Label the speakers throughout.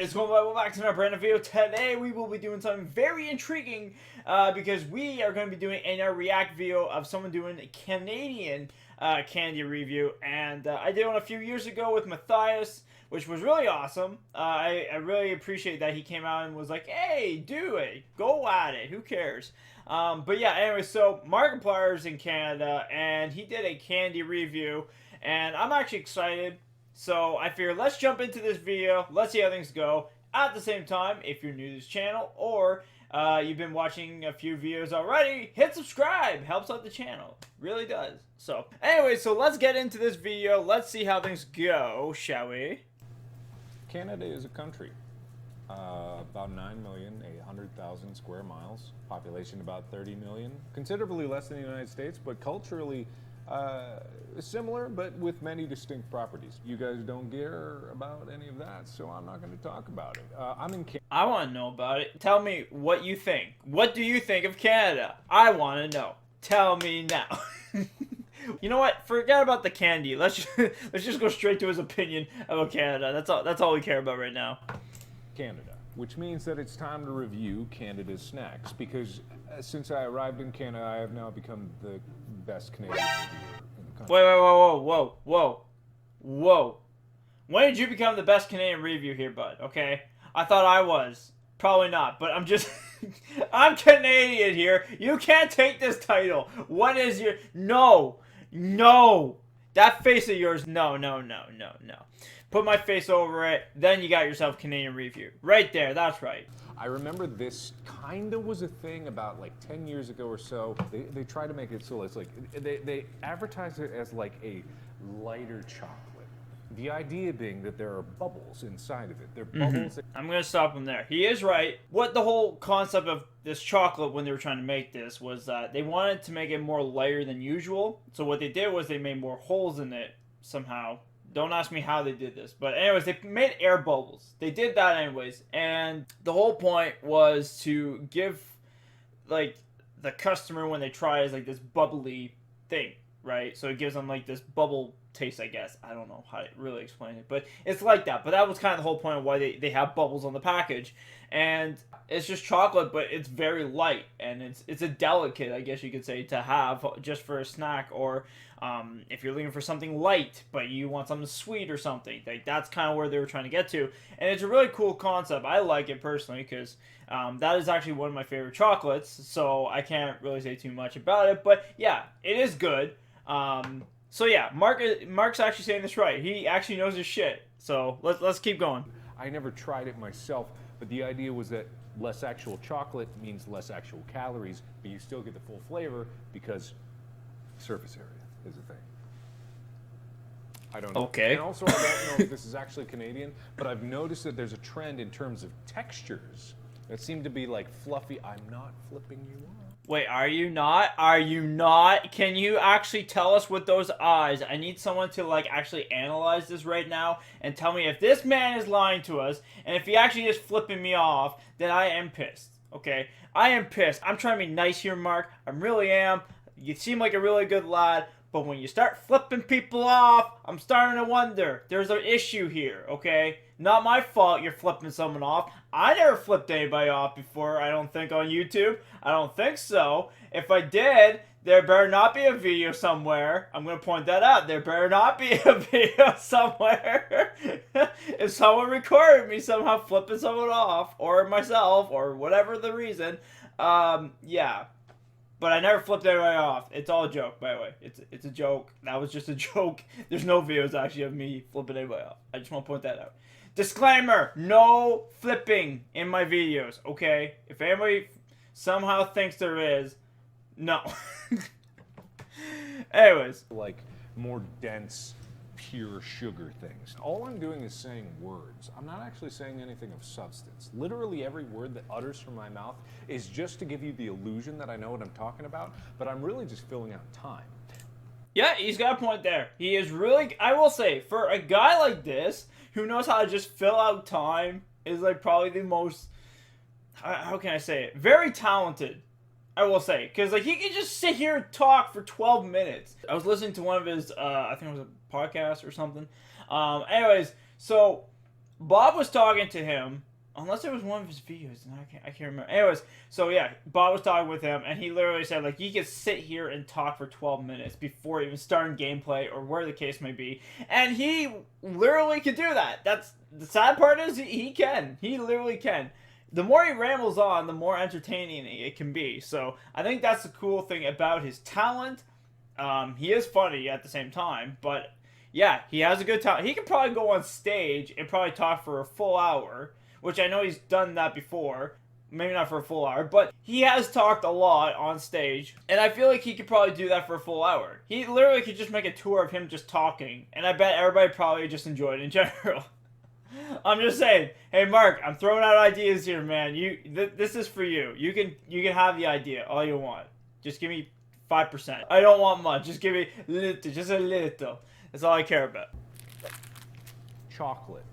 Speaker 1: is going on? Welcome back to another brand new video. Today we will be doing something very intriguing because we are going to be doing a react video of someone doing a Canadian candy review, and I did one a few years ago with Matthias, which was really awesome. I really appreciate that he came out and was like, hey, do it, go at it, who cares. But yeah, anyway, so Markiplier's in Canada and he did a candy review, and I'm actually excited. So I figured let's jump into this video, let's see how things go. At the same time, if you're new to this channel or you've been watching a few videos already, hit subscribe, helps out the channel, really does. So anyway, so let's get into this video, let's see how things go, shall we?
Speaker 2: Canada is a country, about 9,800,000 square miles, population about 30 million, considerably less than the United States, but culturally similar, but with many distinct properties. You guys don't care about any of that, so I'm not going to talk about it. I'm in Canada.
Speaker 1: I want to know about it. Tell me what you think. What do you think of Canada? I want to know. Tell me now. You know what? Forget about the candy. Let's just go straight to his opinion about Canada. That's all we care about right now.
Speaker 2: Canada, which means that it's time to review Canada's snacks, because since I arrived in Canada, I have now become the best Canadian reviewer in the country.
Speaker 1: Whoa. When did you become the best Canadian review here, bud? Okay? I thought I was. Probably not, but I'm just... I'm Canadian here. You can't take this title. What is your... No. That face of yours, no. Put my face over it, then you got yourself Canadian review. Right there, that's right.
Speaker 2: I remember this kind of was a thing about like 10 years ago or so. They try to make it so it's like, they advertise it as like a lighter chocolate. The idea being that there are bubbles inside of it. They're bubbles.
Speaker 1: I'm going to stop him there. He is right. What the whole concept of this chocolate when they were trying to make this was that they wanted to make it more lighter than usual. So what they did was they made more holes in it somehow. Don't ask me how they did this. But anyways, they made air bubbles. They did that anyways. And the whole point was to give, like, the customer when they try is like this bubbly thing, right? So it gives them like this bubble taste, I guess. I don't know how to really explain it, but it's like that. But that was kind of the whole point of why they have bubbles on the package. And it's just chocolate, but it's very light, and it's a delicate, I guess you could say, to have just for a snack, or if you're looking for something light but you want something sweet or something. Like, that's kind of where they were trying to get to, and it's a really cool concept. I like it personally because that is actually one of my favorite chocolates, so I can't really say too much about it, but yeah, it is good. So yeah, Mark's actually saying this right. He actually knows his shit. So let's keep going.
Speaker 2: I never tried it myself, but the idea was that less actual chocolate means less actual calories, but you still get the full flavor because surface area is a thing. I don't know.
Speaker 1: Okay.
Speaker 2: And also, I don't know if this is actually Canadian, but I've noticed that there's a trend in terms of textures that seem to be like fluffy. I'm not flipping you off.
Speaker 1: Wait, are you not? Are you not? Can you actually tell us with those eyes? I need someone to, like, actually analyze this right now and tell me if this man is lying to us, and if he actually is flipping me off, then I am pissed, okay? I am pissed. I'm trying to be nice here, Mark. I really am. You seem like a really good lad, but when you start flipping people off, I'm starting to wonder. There's an issue here, okay? Not my fault you're flipping someone off. I never flipped anybody off before, I don't think, on YouTube. I don't think so. If I did, there better not be a video somewhere. I'm going to point that out. There better not be a video somewhere. If someone recorded me somehow flipping someone off, or myself, or whatever the reason, yeah. But I never flipped anybody off. It's all a joke, by the way. It's a joke. That was just a joke. There's no videos, actually, of me flipping anybody off. I just want to point that out. Disclaimer, no flipping in my videos, okay? If anybody somehow thinks there is, no. Anyways.
Speaker 2: Like more dense, pure sugar things. All I'm doing is saying words. I'm not actually saying anything of substance. Literally every word that utters from my mouth is just to give you the illusion that I know what I'm talking about, but I'm really just filling out time.
Speaker 1: Yeah, he's got a point there. He is really, I will say, for a guy like this, who knows how to just fill out time, is like probably the most, how can I say it, very talented, I will say. Because like he can just sit here and talk for 12 minutes. I was listening to one of his, I think it was a podcast or something. Anyways, so Bob was talking to him, unless it was one of his videos, and I can't remember. Anyways, so yeah, Bob was talking with him, and he literally said, like, you could sit here and talk for 12 minutes before even starting gameplay, or where the case may be, and he literally could do that. That's, the sad part is, he can. He literally can. The more he rambles on, the more entertaining it can be, so I think that's the cool thing about his talent. He is funny at the same time, but yeah, he has a good talent. He can probably go on stage and probably talk for a full hour, which I know he's done that before. Maybe not for a full hour, but he has talked a lot on stage, and I feel like he could probably do that for a full hour. He literally could just make a tour of him just talking, and I bet everybody probably just enjoyed it in general. I'm just saying, hey Mark, I'm throwing out ideas here, man. This is for you. You can have the idea all you want. Just give me 5%. I don't want much. Just give me little, just a little. That's all I care about.
Speaker 2: Chocolate.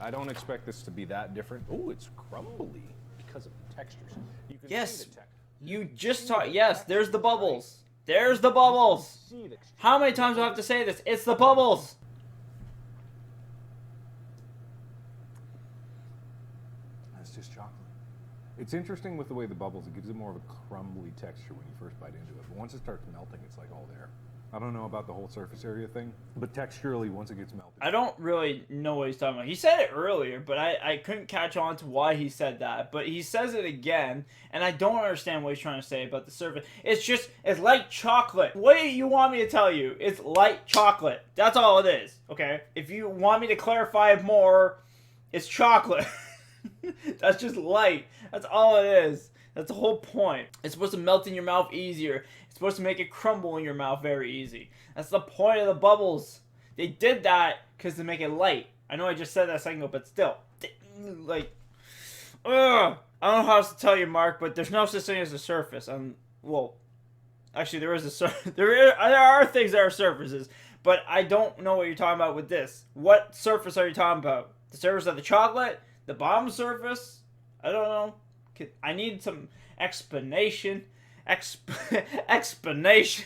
Speaker 2: I don't expect this to be that different. Oh, it's crumbly because of the textures. You can
Speaker 1: Yes,
Speaker 2: see the texture.
Speaker 1: you just talk. Yes, there's the bubbles. There's the bubbles. How many times do I have to say this? It's the bubbles.
Speaker 2: That's just chocolate. It's interesting with the way the bubbles, it gives it more of a crumbly texture when you first bite into it. But once it starts melting, it's like all there. I don't know about the whole surface area thing, but texturally, once it gets melted.
Speaker 1: I don't really know what he's talking about. He said it earlier, but I couldn't catch on to why he said that. But he says it again, and I don't understand what he's trying to say about the surface. It's like chocolate. What do you want me to tell you? It's like chocolate. That's all it is, okay? If you want me to clarify it more, it's chocolate. That's just light. That's all it is. That's the whole point. It's supposed to melt in your mouth easier. It's supposed to make it crumble in your mouth very easy. That's the point of the bubbles. They did that because to make it light. I know I just said that a second ago, but still. Like, ugh. I don't know how else to tell you, Mark, but there's no such thing as a surface. Well, actually, there is a surface. There are things that are surfaces, but I don't know what you're talking about with this. What surface are you talking about? The surface of the chocolate? The bottom surface? I don't know. I need some explanation. Explanation.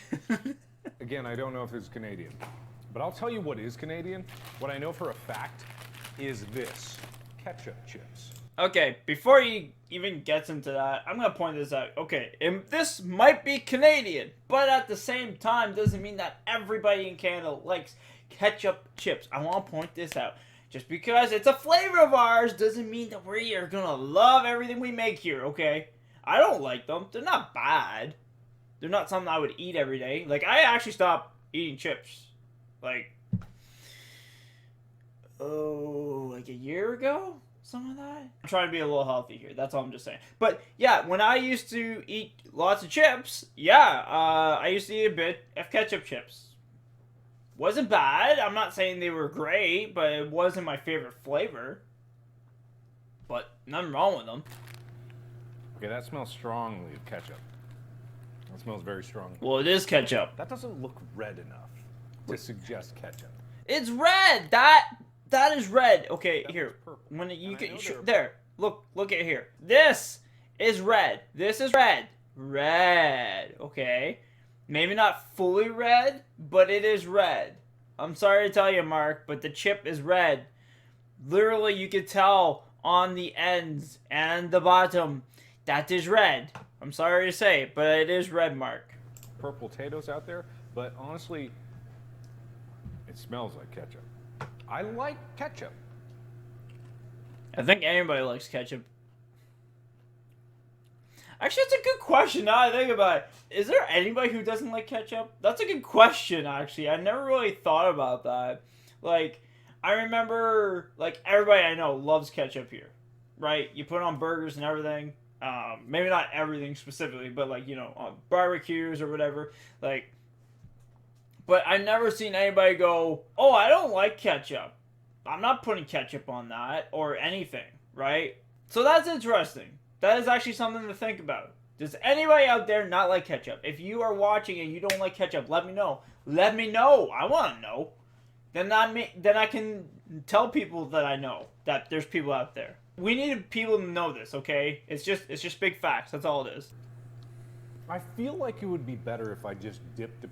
Speaker 2: Again, I don't know if it's Canadian, but I'll tell you what is Canadian. What I know for a fact is this: ketchup chips.
Speaker 1: Okay, before he even gets into that, I'm going to point this out. Okay, and this might be Canadian, but at the same time doesn't mean that everybody in Canada likes ketchup chips. I want to point this out. Just because it's a flavor of ours doesn't mean that we are going to love everything we make here, okay? I don't like them. They're not bad. They're not something I would eat every day. Like, I actually stopped eating chips. Like a year ago? Something like that? I'm trying to be a little healthy here. That's all I'm just saying. But, yeah, when I used to eat lots of chips, yeah, I used to eat a bit of ketchup chips. Wasn't bad. I'm not saying they were great, but it wasn't my favorite flavor. But nothing wrong with them.
Speaker 2: Okay, that smells strongly of ketchup. That smells very strong.
Speaker 1: Well, it is ketchup.
Speaker 2: That doesn't look red enough to suggest ketchup.
Speaker 1: It's red. That is red. Okay, here. When you
Speaker 2: And I
Speaker 1: can
Speaker 2: know
Speaker 1: there. Look at here. This is red. This is red. Red. Okay. Maybe not fully red, but it is red. I'm sorry to tell you, Mark, but the chip is red. Literally, you can tell on the ends and the bottom that is red. I'm sorry to say, but it is red, Mark.
Speaker 2: Purple potatoes out there, but honestly, it smells like ketchup. I like ketchup.
Speaker 1: I think anybody likes ketchup. Actually, that's a good question now I think about it. Is there anybody who doesn't like ketchup? That's a good question, actually. I never really thought about that. Like, I remember, like, everybody I know loves ketchup here, right? You put it on burgers and everything. Maybe not everything specifically, but, like, you know, on barbecues or whatever. Like, but I've never seen anybody go, oh, I don't like ketchup. I'm not putting ketchup on that or anything, right? So that's interesting. That is actually something to think about. Does anybody out there not like ketchup? If you are watching and you don't like ketchup, let me know. Let me know. I want to know. Then I can tell people that I know that there's people out there. We need people to know this, okay? It's just big facts. That's all it is.
Speaker 2: I feel like it would be better if I just dipped a...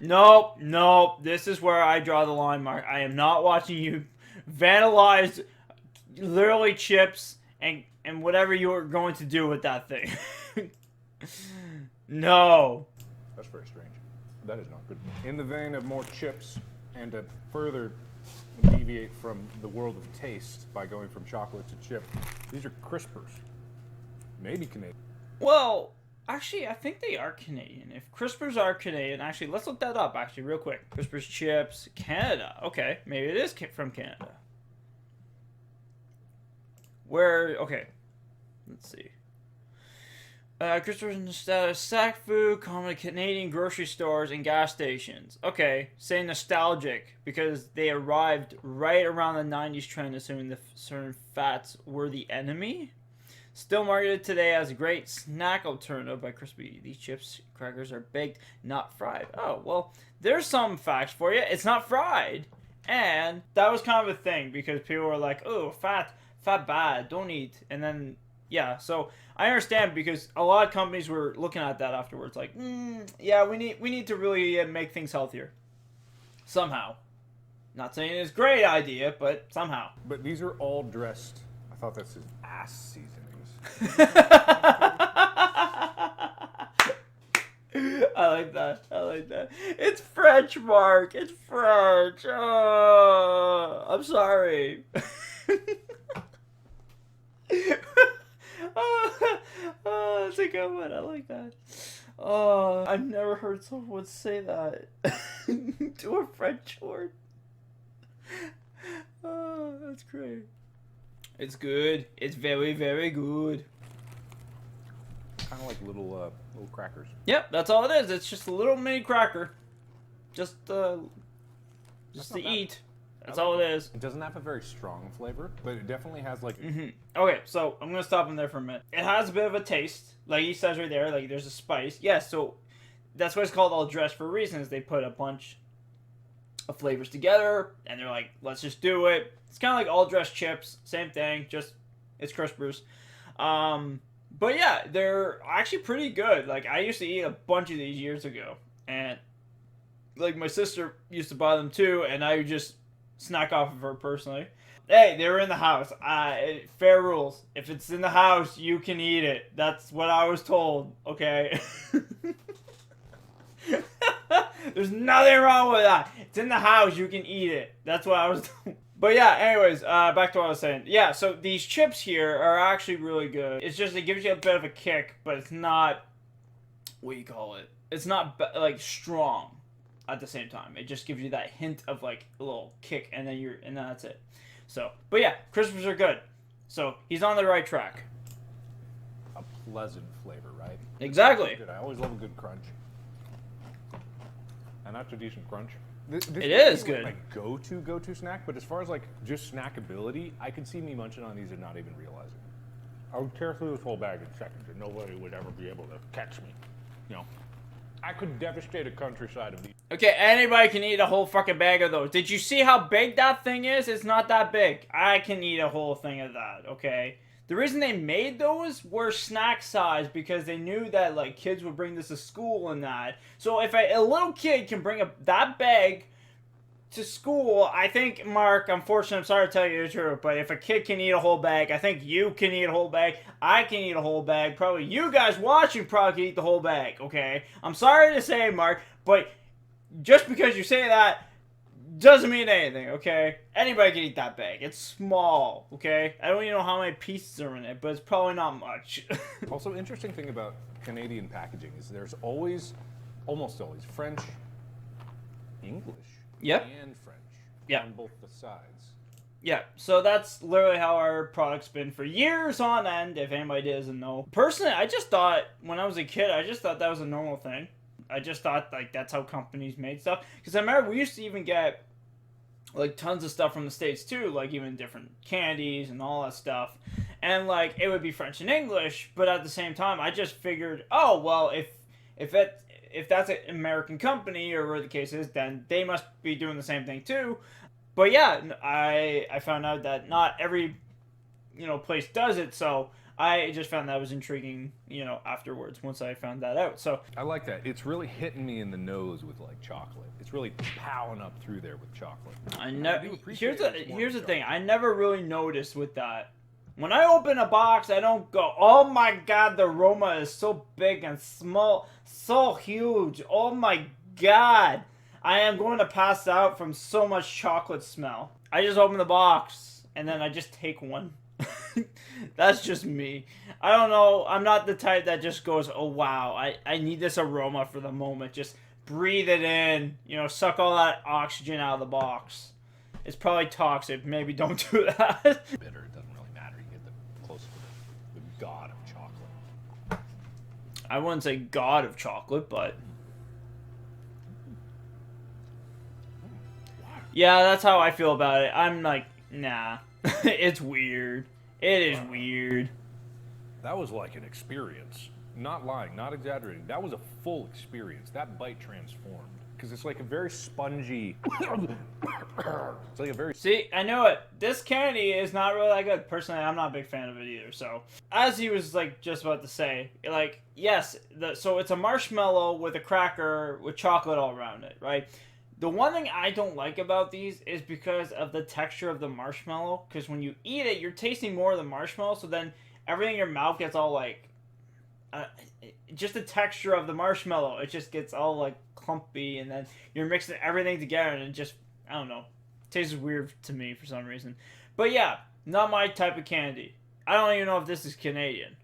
Speaker 1: Nope. This is where I draw the line, Mark. I am not watching you vandalized literally chips and whatever you were going to do with that thing. No.
Speaker 2: That's very strange. That is not good. In the vein of more chips, and to further deviate from the world of taste by going from chocolate to chip, these are Crispers. Maybe Canadian.
Speaker 1: Well, actually, I think they are Canadian. If Crispers are Canadian, actually, let's look that up, actually, real quick. Crispers chips, Canada. Okay, maybe it is from Canada. Where, okay, let's see. Crispers is snack food, common in Canadian grocery stores and gas stations. Okay, say nostalgic, because they arrived right around the 90s trend, assuming the certain fats were the enemy. Still marketed today as a great snack alternative by Crispy. These chips crackers are baked, not fried. Oh, well, there's some facts for you. It's not fried. And that was kind of a thing, because people were like, oh, fat bad, don't eat. And then, yeah, so I understand, because a lot of companies were looking at that afterwards, like, yeah, we need to really make things healthier. Somehow. Not saying it's a great idea, but somehow.
Speaker 2: But these are all dressed, I thought this is ass seasonings.
Speaker 1: I like that. It's French, Mark. It's French. Oh, I'm sorry. Oh, that's a good one. I like that. Oh, I've never heard someone say that to a French word. Oh, that's great. It's good. It's very, very good.
Speaker 2: Kind of like little crackers.
Speaker 1: Yep, that's all it is. It's just a little mini cracker. Just to eat. That's all it is.
Speaker 2: It doesn't have a very strong flavor, but it definitely has like...
Speaker 1: Okay, so I'm going to stop him there for a minute. It has a bit of a taste. Like he says right there, like there's a spice. Yes, so that's why it's called all dressed for reasons. They put a bunch of flavors together, and they're like, let's just do it. It's kind of like all dressed chips. Same thing, just it's Crispers. But yeah, they're actually pretty good. Like I used to eat a bunch of these years ago, and like my sister used to buy them too, and I would just snack off of her personally. Hey, they were in the house. Fair rules. If it's in the house, you can eat it. That's what I was told. Okay. There's nothing wrong with that. It's in the house. You can eat it. That's what I was told. But yeah, anyways, back to what I was saying. Yeah, so these chips here are actually really good. It's just, it gives you a bit of a kick, but it's not, what do you call it? It's not, like, strong at the same time. It just gives you that hint of, like, a little kick, and then that's it. So, but yeah, Crispers are good. So, he's on the right track.
Speaker 2: A pleasant flavor, right?
Speaker 1: Exactly.
Speaker 2: Good. I always love a good crunch. And that's a decent crunch. This
Speaker 1: it is good.
Speaker 2: My go-to snack, but as far as like just snackability, I could see me munching on these and not even realizing. I would tear through this whole bag in seconds, and nobody would ever be able to catch me. You know, I could devastate a countryside of these.
Speaker 1: Okay, anybody can eat a whole fucking bag of those. Did you see how big that thing is? It's not that big. I can eat a whole thing of that. Okay. The reason they made those were snack size because they knew that like kids would bring this to school and that. So if a little kid can bring that bag to school, I think, Mark, unfortunately, I'm sorry to tell you the truth, but if a kid can eat a whole bag, I think you can eat a whole bag. I can eat a whole bag. Probably you guys watching probably can eat the whole bag, okay? I'm sorry to say, Mark, but just because you say that doesn't mean anything, okay? Anybody can eat that bag. It's small, okay? I don't even know how many pieces are in it, but it's probably not much.
Speaker 2: Also, interesting thing about Canadian packaging is there's always, almost always, French, English,
Speaker 1: Yep.
Speaker 2: and French
Speaker 1: Yep.
Speaker 2: on both the sides.
Speaker 1: Yeah, so that's literally how our product's been for years on end, if anybody doesn't know. Personally, I just thought, when I was a kid, I just thought that was a normal thing. I just thought, like, that's how companies made stuff. Because I remember we used to even get, like, tons of stuff from the States, too. Like, even different candies and all that stuff. And, like, it would be French and English. But at the same time, I just figured, oh, well, if that's an American company, or whatever the case is, then they must be doing the same thing, too. But, yeah, I found out that not every, place does it. So I just found that was intriguing, you know, afterwards once I found that out. So
Speaker 2: I like that. It's really hitting me in the nose with like chocolate. It's really powering up through there with chocolate.
Speaker 1: I
Speaker 2: do
Speaker 1: never.
Speaker 2: appreciate
Speaker 1: Here's the thing. I never really noticed with that. When I open a box, I don't go, "Oh my God, the aroma is so big and small, so huge. Oh my God, I am going to pass out from so much chocolate smell." I just open the box and then I just take one. That's just me. I don't know. I'm not the type that just goes, "Oh wow, I need this aroma for the moment." Just breathe it in. You know, suck all that oxygen out of the box. It's probably toxic. Maybe don't do that.
Speaker 2: Bitter, it doesn't really matter. You get the close to the god of chocolate.
Speaker 1: I wouldn't say god of chocolate, but yeah, that's how I feel about it. I'm like, nah. It's weird. It is weird.
Speaker 2: That was like an experience. Not lying, not exaggerating. That was a full experience. That bite transformed. Because it's like a very spongy. It's like a very.
Speaker 1: See, I know it. This candy is not really that good. Personally, I'm not a big fan of it either. So, as he was like just about to say, like, yes, so it's a marshmallow with a cracker with chocolate all around it, right? The one thing I don't like about these is because of the texture of the marshmallow. Because when you eat it, you're tasting more of the marshmallow. So then everything in your mouth gets all like, just the texture of the marshmallow. It just gets all like clumpy, and then you're mixing everything together, and it just, I don't know, tastes weird to me for some reason. But yeah, not my type of candy. I don't even know if this is Canadian.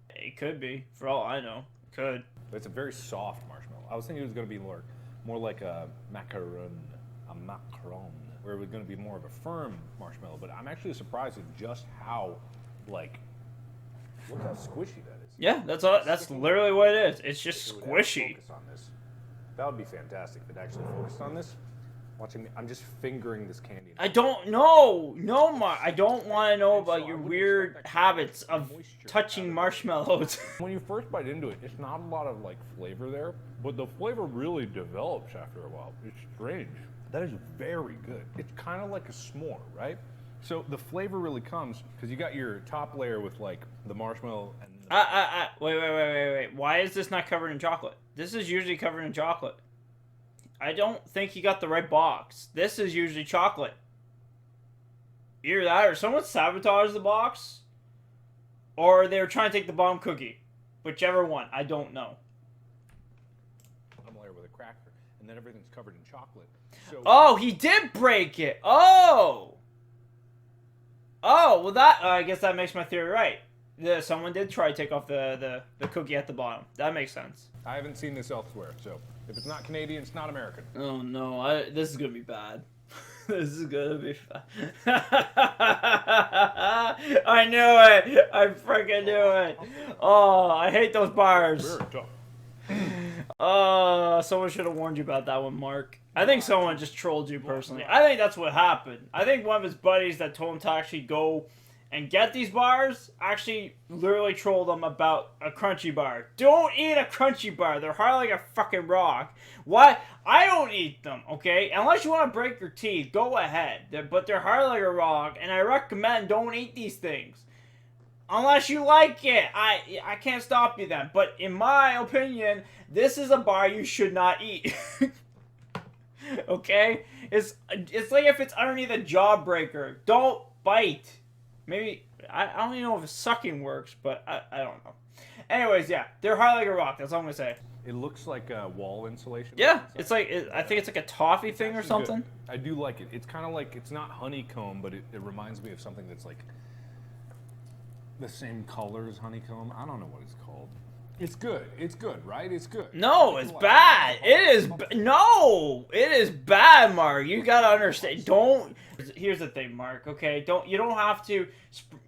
Speaker 1: It could be, for all I know. It could.
Speaker 2: It's a very soft marshmallow. I was thinking it was going to be more like a macaron, where it was going to be more of a firm marshmallow. But I'm actually surprised at just how, like, look how squishy that is.
Speaker 1: Yeah, that's literally what it is. It's just squishy.
Speaker 2: Focus on this. That would be fantastic if it actually focused on this. Watching me, I'm just fingering this candy.
Speaker 1: I don't know. No, Mark. I don't want to know about your weird habits of touching marshmallows.
Speaker 2: When you first bite into it, it's not a lot of like flavor there, but the flavor really develops after a while. It's strange. That is very good. It's kind of like a s'more, right? So the flavor really comes because you got your top layer with like the marshmallow and.
Speaker 1: Wait. Why is this not covered in chocolate? This is usually covered in chocolate. I don't think you got the right box. This is usually chocolate. Either that or someone sabotaged the box, or they were trying to take the bomb cookie. Whichever one, I don't know.
Speaker 2: Bottom layer with a cracker, and then everything's covered in chocolate. So
Speaker 1: oh, he did break it. Oh, well that I guess that makes my theory right. Someone did try to take off the cookie at the bottom. That makes sense.
Speaker 2: I haven't seen this elsewhere, so if it's not Canadian, it's not American.
Speaker 1: Oh no, this is gonna be bad. This is gonna be bad. I knew it. I freaking knew it. Oh, I hate those bars.
Speaker 2: Very tough.
Speaker 1: Someone should have warned you about that one, Mark. I think someone just trolled you personally. I think that's what happened. I think one of his buddies that told him to actually go and get these bars actually literally trolled them about a crunchy bar. Don't eat a crunchy bar. They're hard like a fucking rock. Why? I don't eat them, okay? Unless you want to break your teeth, go ahead. But they're hard like a rock, and I recommend don't eat these things. Unless you like it. I can't stop you then. But in my opinion, this is a bar you should not eat. Okay? It's like if it's underneath a jawbreaker. Don't bite. Maybe, I don't even know if sucking works, but I don't know. Anyways, yeah, they're hard like a rock. That's all I'm going to say.
Speaker 2: It looks like a wall insulation.
Speaker 1: Yeah, it's like, I think it's like a toffee thing or something.
Speaker 2: Good. I do like it. It's kind of like, it's not honeycomb, but it reminds me of something that's like the same color as honeycomb. I don't know what it's called. It's good. It's good, right? It's good.
Speaker 1: No, it's bad. It is, no, it is bad, Mark. You got to understand. Don't, here's the thing, Mark, okay? You don't have to,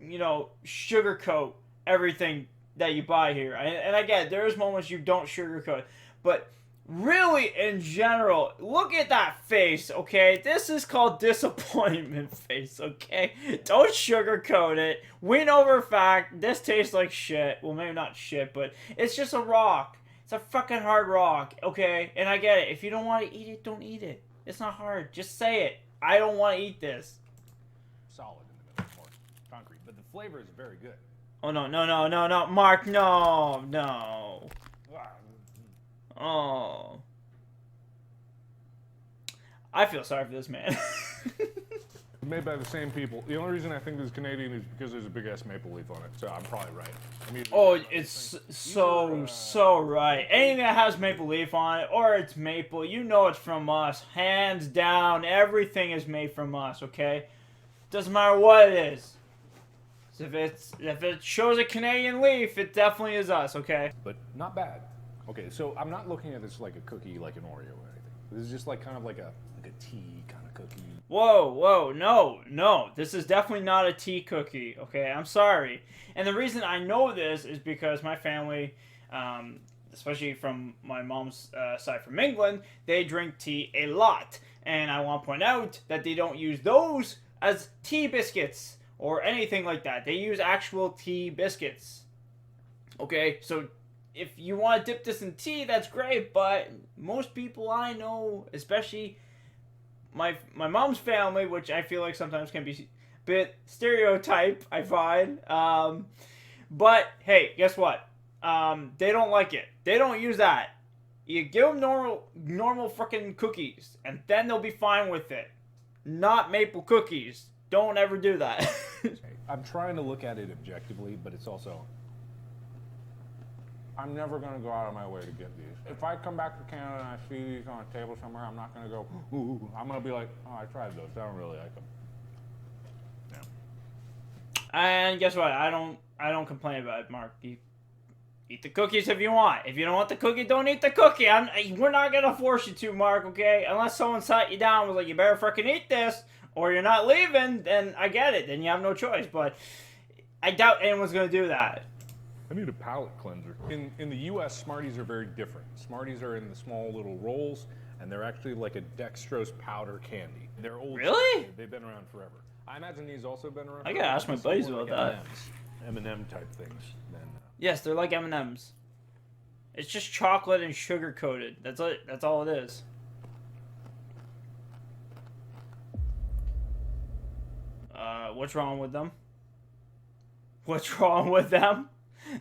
Speaker 1: you know, sugarcoat everything that you buy here. And I get it, there's moments you don't sugarcoat, but really, in general, look at that face, okay? This is called disappointment face, okay? Don't sugarcoat it. We know for a fact this tastes like shit. Well, maybe not shit, but it's just a rock. It's a fucking hard rock, okay? And I get it. If you don't want to eat it, don't eat it. It's not hard. Just say it. I don't want to eat this.
Speaker 2: Solid in the middle, concrete, but the flavor is very good.
Speaker 1: Oh no, no, no, no, no, Mark, no, no. Oh. I feel sorry for this man.
Speaker 2: Made by the same people. The only reason I think this is Canadian is because there's a big ass maple leaf on it. So I'm probably right. I mean,
Speaker 1: Oh, it's so right. Anything that has maple leaf on it, or it's maple, you know it's from us. Hands down, everything is made from us, okay? Doesn't matter what it is. If it shows a Canadian leaf, it definitely is us, okay?
Speaker 2: but not bad. Okay, so I'm not looking at this like a cookie, like an Oreo or anything. This is just like kind of like a tea kind of cookie.
Speaker 1: Whoa, whoa, no, no. This is definitely not a tea cookie, okay? I'm sorry. And the reason I know this is because my family, especially from my mom's side from England, they drink tea a lot. And I want to point out that they don't use those as tea biscuits or anything like that. They use actual tea biscuits. Okay, so if you want to dip this in tea, that's great, but most people I know, especially my mom's family, which I feel like sometimes can be a bit stereotype, I find. But hey, guess what? They don't like it. They don't use that. You give them normal freaking cookies, and then they'll be fine with it. Not maple cookies. Don't ever do that.
Speaker 2: I'm trying to look at it objectively, but it's also, I'm never going to go out of my way to get these. If I come back to Canada and I see these on a table somewhere, I'm not going to go, ooh. I'm going to be like, oh, I tried those. I don't really like them. Yeah.
Speaker 1: And guess what? I don't complain about it, Mark. You eat the cookies if you want. If you don't want the cookie, don't eat the cookie. We're not going to force you to, Mark, okay? Unless someone sat you down and was like, you better freaking eat this, or you're not leaving, then I get it. Then you have no choice. But I doubt anyone's going to do that.
Speaker 2: I need a palate cleanser. In the U.S., Smarties are very different. Smarties are in the small little rolls, and they're actually like a dextrose powder candy. They're old.
Speaker 1: Really?
Speaker 2: They've been around forever. I imagine these also been around.
Speaker 1: I gotta ask my buddies about that.
Speaker 2: M&M type things. Then.
Speaker 1: Yes, they're like M&Ms. It's just chocolate and sugar coated. That's it. That's all it is. What's wrong with them? What's wrong with them?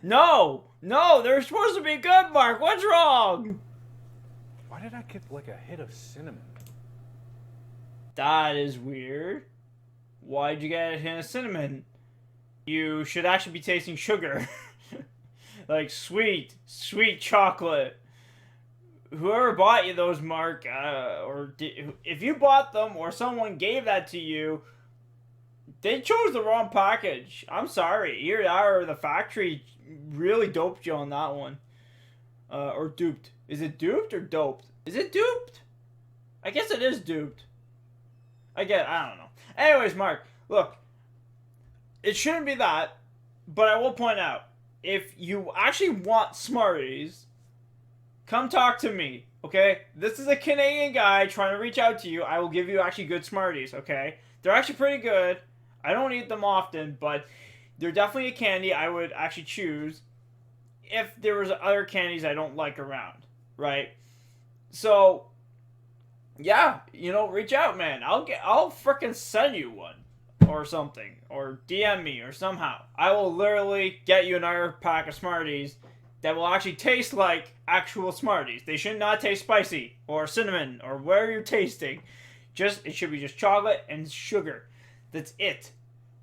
Speaker 1: No! No! They're supposed to be good, Mark! What's wrong?
Speaker 2: Why did I get like a hit of cinnamon?
Speaker 1: That is weird. Why'd you get a hint of cinnamon? You should actually be tasting sugar. Like sweet chocolate. Whoever bought you those, Mark, if you bought them or someone gave that to you, they chose the wrong package. I'm sorry. Either that or the factory really doped you on that one. Or duped. Is it duped or doped? Is it duped? I guess it is duped. I don't know. Anyways, Mark, look. It shouldn't be that, but I will point out, if you actually want Smarties, come talk to me, okay? This is a Canadian guy trying to reach out to you. I will give you actually good Smarties, okay? They're actually pretty good. I don't eat them often, but they're definitely a candy I would actually choose if there was other candies I don't like around, right? So, yeah, reach out, man. I'll frickin' send you one or something, or DM me or somehow. I will literally get you another pack of Smarties that will actually taste like actual Smarties. They should not taste spicy or cinnamon or whatever you're tasting. It should be just chocolate and sugar. That's it.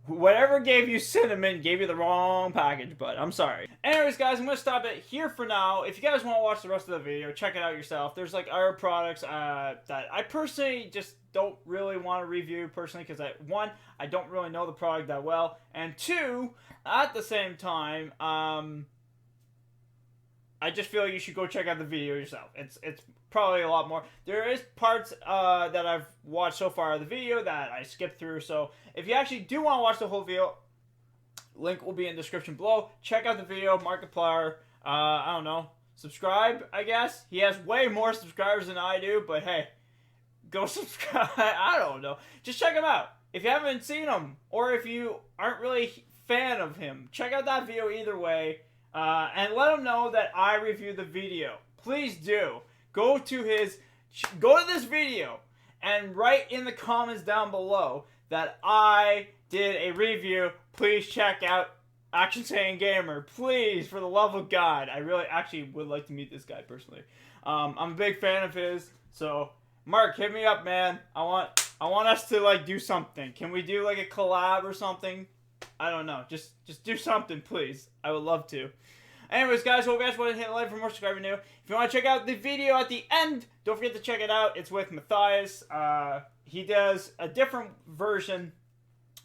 Speaker 1: Whatever gave you cinnamon gave you the wrong package, but I'm sorry. Anyways, guys, I'm going to stop it here for now. If you guys want to watch the rest of the video, check it out yourself. There's like other products that I personally just don't really want to review personally because one, I don't really know the product that well, and two, at the same time, I just feel like you should go check out the video yourself. It's probably a lot more. There is parts that I've watched so far of the video that I skipped through. So if you actually do want to watch the whole video, link will be in the description below. Check out the video, Markiplier. I don't know. Subscribe, I guess. He has way more subscribers than I do, but hey, go subscribe. I don't know. Just check him out. If you haven't seen him, or if you aren't really a fan of him, check out that video either way. And let him know that I reviewed the video. Please do. Go to this video and write in the comments down below that I did a review please check out ActionSaiyanGamer. Please, for the love of God. I really actually would like to meet this guy personally. I'm a big fan of his. So, Mark, hit me up, man. I want us to like do something. Can we do like a collab or something? I don't know. Just do something, please. I would love to. Anyways, guys, hope you guys want to hit like for more subscribing new. If you want to check out the video at the end, don't forget to check it out. It's with Matthias. He does a different version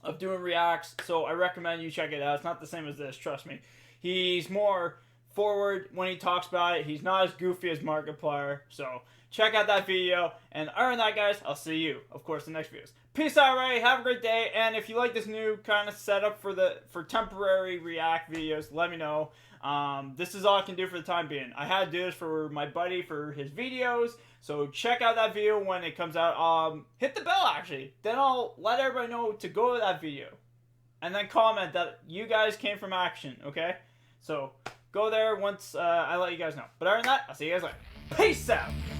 Speaker 1: of doing reacts, so I recommend you check it out. It's not the same as this, trust me. He's more forward when he talks about it. He's not as goofy as Markiplier, so check out that video. And other than that, guys, I'll see you, of course, in the next videos. Peace out, Ray. Have a great day. And if you like this new kind of setup for temporary react videos, let me know. This is all I can do for the time being. I had to do this for my buddy for his videos, so check out that video when it comes out. Hit the bell, actually. Then I'll let everybody know to go to that video. And then comment that you guys came from Action, okay? So, go there once I let you guys know. But other than that, I'll see you guys later. Peace out!